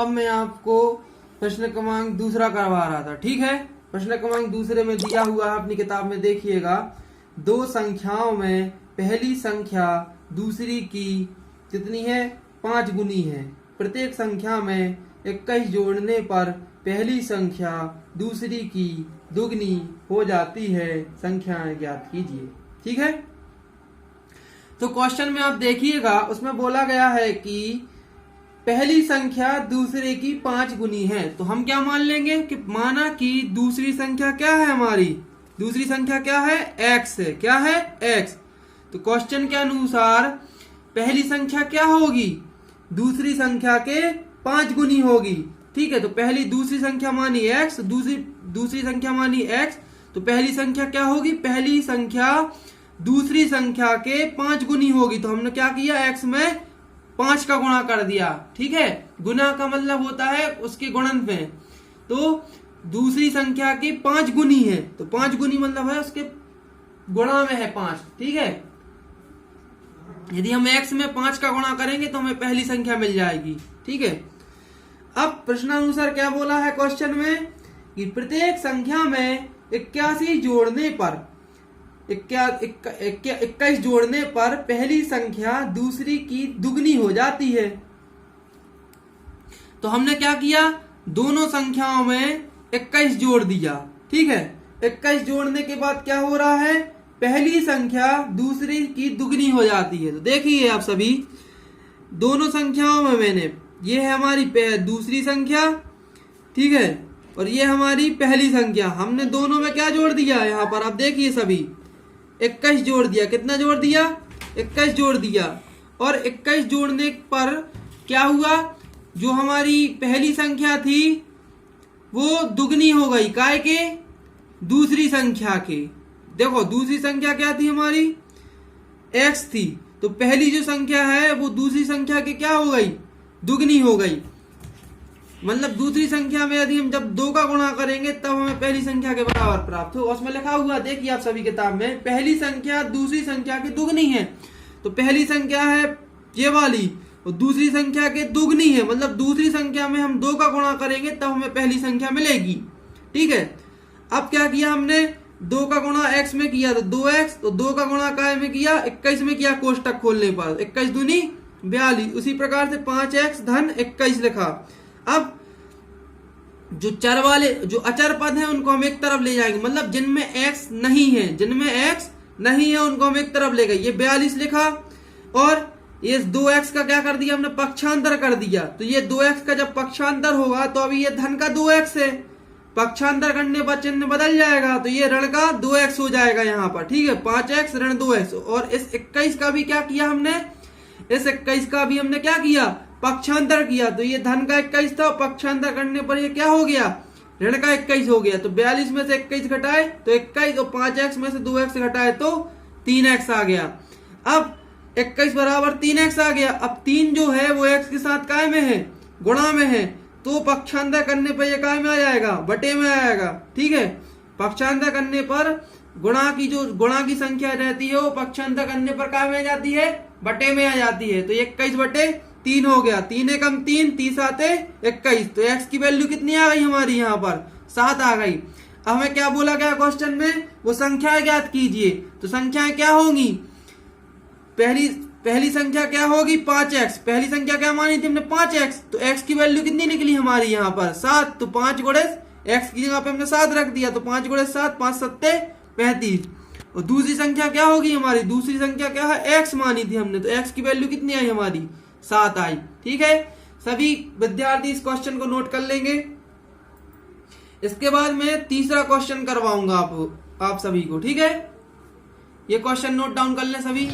अब मैं आपको प्रश्न क्रमांक दूसरा करवा रहा था, ठीक है। प्रश्न क्रमांक दूसरे में दिया हुआ है अपनी किताब में, देखिएगा। दो संख्याओं में पहली संख्या दूसरी की कितनी है, 5 गुनी है। प्रत्येक संख्या में 21 जोड़ने पर पहली संख्या दूसरी की दुगनी हो जाती है, संख्याएं ज्ञात कीजिए, ठीक है। तो क्वेश्चन में आप देखिएगा, उसमें बोला गया है कि पहली संख्या दूसरे की 5 गुनी है। तो हम क्या मान लेंगे कि माना कि दूसरी संख्या क्या है, हमारी दूसरी संख्या क्या है, x है। क्या है, x। तो क्वेश्चन के अनुसार पहली संख्या क्या होगी, दूसरी संख्या के 5 गुनी होगी, ठीक है। तो पहली दूसरी संख्या मानी x, दूसरी संख्या मानी x, तो पहली संख्या क्या होगी, पहली संख्या दूसरी संख्या के 5 गुनी होगी। तो हमने क्या किया, x में 5 का गुणा कर दिया, ठीक है। गुना का मतलब होता है उसके गुणन में, तो दूसरी संख्या की 5 गुनी है, तो 5 गुनी मतलब है उसके गुणा में है 5, ठीक है। यदि हम x में 5 का गुणा करेंगे तो हमें पहली संख्या मिल जाएगी, ठीक है। अब प्रश्नानुसार क्या बोला है क्वेश्चन में कि प्रत्येक संख्या में 81 जोड़ने पर 21 जोड़ने पर पहली संख्या दूसरी की दुगनी हो जाती है। तो हमने क्या किया, दोनों संख्याओं में 21 जोड़ दिया, ठीक है। 21 जोड़ने के बाद क्या हो रहा है, पहली संख्या दूसरी की दुगनी हो जाती है। तो देखिए आप सभी, दोनों संख्याओं में मैंने, ये है हमारी दूसरी संख्या, ठीक है, और ये हमारी पहली संख्या, हमने दोनों में क्या जोड़ दिया, यहाँ पर आप देखिए सभी 21 जोड़ दिया। कितना जोड़ दिया, 21 जोड़ दिया। और 21 जोड़ने पर क्या हुआ, जो हमारी पहली संख्या थी वो दुगनी हो गई, काय के, दूसरी संख्या के। देखो दूसरी संख्या क्या थी हमारी, x थी, तो पहली जो संख्या है वो दूसरी संख्या के क्या हो गई, दुगनी हो गई। मतलब दूसरी संख्या में यदि हम जब 2 का गुणा करेंगे तब हमें पहली संख्या के बराबर प्राप्त हो। उसमें लिखा हुआ देखिए आप सभी किताब में, पहली संख्या दूसरी संख्या की दुगनी है। तो पहली संख्या है ये वाली और दूसरी संख्या के दुगनी है, मतलब दूसरी संख्या में हम 2 का गुणा करेंगे तब हमें पहली संख्या मिलेगी, ठीक है। अब क्या किया हमने, 2 का गुणा x में किया तो 2x, तो 2 का गुणा काय में किया, 21 में किया, कोष्टक खोलने पर 21 दूनी 42। उसी प्रकार से 5x धन 21 लिखा। अब जो चर वाले, जो अचर पद हैं उनको हम एक तरफ ले जाएंगे, मतलब जिनमें x नहीं है, जिनमें x नहीं है उनको हम एक तरफ ले गए। ये 42 लिखा और ये 2x का क्या कर दिया हमने, पक्षांतर कर दिया। तो ये 2x का जब पक्षांतर होगा तो अभी ये धन का 2x है, पक्षांतर करने पर चिन्ह बदल जाएगा, तो ये ऋण का 2x हो जाएगा यहाँ पर, ठीक है। 5x ऋण 2x। और इस 21 का भी क्या किया हमने, इस 21 का भी हमने क्या किया, पक्षांतर किया। तो ये धन का 21 था, पक्षांतर करने पर ये क्या हो गया, ऋण का 21 हो गया। तो 42 में से 21 घटाए तो 21, और 5x में से 2x घटाए तो 3x आ गया। अब 21 बराबर 3x आ गया। अब 3 जो है वो x के साथ काय में है, गुणा में है, तो पक्षांतर करने पर ये काय में आ जाएगा, बटे में आएगा, ठीक है। पक्षांतर करने पर गुणा की, जो गुणा की संख्या रहती है वो पक्षांतर करने पर काय में आ जाती है, बटे में आ जाती है। तो 21 बटे 3 हो गया, 3 एकम 3, 30 आते 21। तो x की वैल्यू कितनी आ गई हमारी, यहाँ पर 7 आ गई। अब हमें क्या बोला गया क्वेश्चन में, वो संख्याएं ज्ञात कीजिए। तो संख्याएं क्या होंगी, पहली संख्या क्या होगी, 5x। पहली संख्या क्या मानी थी हमने, 5x। तो x की वैल्यू कितनी निकली हमारी यहाँ पर, 7। तो 5 गुणे x की जगह पे हमने 7 रख दिया, तो 5 गुणे 7, 5 7 35। और दूसरी संख्या क्या होगी हमारी, दूसरी संख्या क्या है, x मानी थी हमने, तो x की वैल्यू कितनी आई हमारी, 7 आई, ठीक है। सभी विद्यार्थी इस क्वेश्चन को नोट कर लेंगे। इसके बाद मैं तीसरा क्वेश्चन करवाऊंगा आप सभी को, ठीक है। ये क्वेश्चन नोट डाउन कर लें सभी।